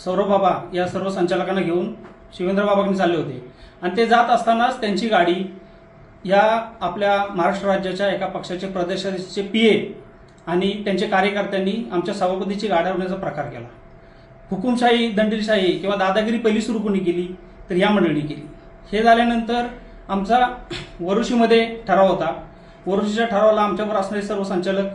सौरभ बाबा या सर्व संचालकांना घेऊन शिवेंद्र बाबांनी चालले होते आणि ते जात असतानाच त्यांची गाडी या आपल्या महाराष्ट्र राज्याच्या एका पक्षाचे प्रदेशाध्यक्षाचे पीए आणि त्यांचे कार्यकर्त्यांनी आमच्या सभापतीची गाडी अडवण्याचा प्रकार केला। हुकुमशाही, दंडीशाही किंवा दादागिरी पहिली सुरू कोणी केली तर या मंडळींनी केली। हे झाल्यानंतर आमचा वरुशीमध्ये ठराव होता। वरुशीच्या ठरावाला आमच्यावर असणारे सर्व संचालक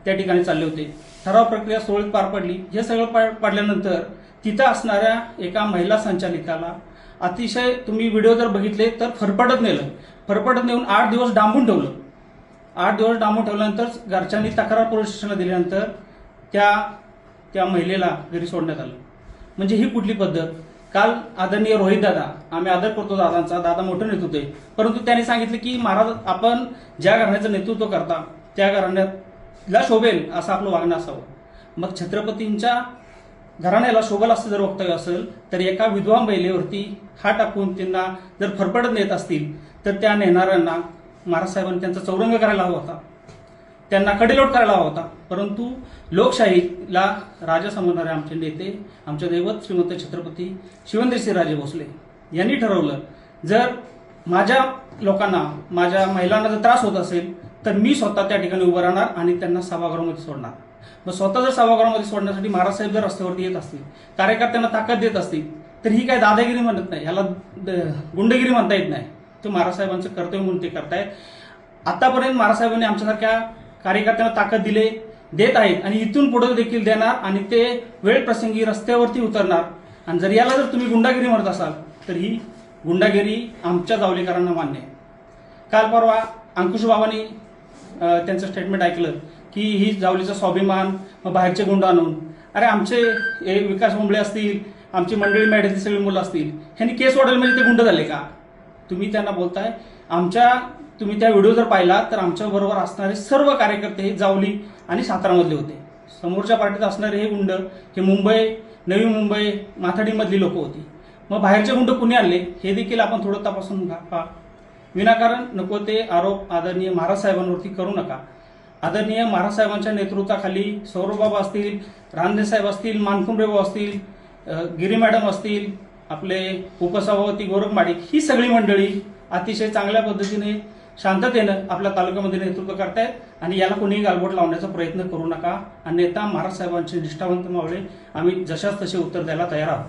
त्या ठिकाणी चालले होते। ठराव प्रक्रिया सुरळीत पार पडली। हे सगळं पडल्यानंतर तिथं असणाऱ्या एका महिला संचालिकाला अतिशय, तुम्ही व्हिडिओ जर बघितले तर फरफटत नेऊन 8 दिवस डांबून ठेवलं। 8 दिवस डांबून ठेवल्यानंतर घरच्यांनी तक्रार पोलीस स्टेशनला दिल्यानंतर त्या महिलेला घरी सोडण्यात आलं। म्हणजे ही कुठली पद्धत? काल आदरणीय रोहित दादा, आम्ही आदर करतो दादांचा, दादा मोठं नेतृत्व आहे, परंतु त्यांनी सांगितलं की महाराज, आपण ज्या घराण्याचं नेतृत्व करता त्या घराण्याला शोभेल असं आपलं वागणं असावं। मग छत्रपतींच्या घराण्याला शोभल असं जर वक्तव्य असेल तर एका विधवा महिलेवरती हा टाकून त्यांना जर फरफटत नेत असतील तर त्या नेणाऱ्यांना महाराज साहेबांनी त्यांचा चौरंग करायला हवा होता, त्यांना कडेलोट करायला हवा होता। परंतु लोकशाहीला राजा समजणारे आमचे नेते, आमचे दैवत श्रीमंत छत्रपती शिवेंद्रसिंहराजे भोसले यांनी ठरवलं, जर माझ्या लोकांना, माझ्या महिलांना जर त्रास होत असेल तर मी स्वतः त्या ठिकाणी उभं राहणार आणि त्यांना सभागृहामध्ये सोडणार। मग स्वतः जर सभागृहामध्ये सोडण्यासाठी महाराज साहेब जर रस्त्यावरती येत असतील, कार्यकर्त्यांना ताकद देत असतील, तर ही काय दादागिरी म्हणत नाही, ह्याला गुंडगिरी म्हणता येत नाही। ते महाराज साहेबांचं कर्तव्य म्हणून ते करतायत। आतापर्यंत महाराज साहेबांनी आमच्यासारख्या कार्यकर्त्यांना ताकद देत आहेत आणि इथून पुढे देखील देणार आणि ते वेळ प्रसंगी रस्त्यावरती उतरणार। आणि जर याला जर तुम्ही गुंडागिरी म्हणत असाल तर ही गुंडागिरी आमच्या जावलीकरांना मान्य आहे। काल परवा अंकुश बाबांनी त्यांचं स्टेटमेंट ऐकलं की ही जावलीचा स्वाभिमान, मग बाहेरचे गुंड आणून, अरे आमचे विकास मुंबळे असतील, आमची मंडळी मॅडमची सगळी मुलं असतील, ह्यांनी केस वाढेल म्हणजे ते गुंड झाले का? तुम्ही त्यांना बोलताय। तुम्ही त्या व्हिडिओ जर पाहिला तर आमच्या बरोबर असणारे सर्व कार्यकर्ते हे जावली आणि सातारामधले होते। समोरच्या पार्टीत असणारे हे गुंड हे मुंबई, नवी मुंबई, माथाडीमधली लोक होती। मग बाहेरचे गुंड कुणी आणले हे देखील आपण थोडं तपासून पहा। विनाकारण नको ते आरोप आदरणीय महाराज साहेबांवरती करू नका। आदरणीय महाराज साहेबांच्या नेतृत्वाखाली सौरभ बाबा असतील, रानदे साहेब असतील, मानकुमरे भाऊ असतील, गिरी मॅडम असतील, आपले उपसभापती गौरव माडिक, ही सगळी मंडळी अतिशय चांगल्या पद्धतीने शांततेनं आपल्या तालुक्यामध्ये नेतृत्व करतायत आणि याला कोणीही गालबोट लावण्याचा प्रयत्न करू नका। अन्यथा महाराज साहेबांचे निष्ठावंत मावळे आम्ही जशाच तसे उत्तर द्यायला तयार आहोत।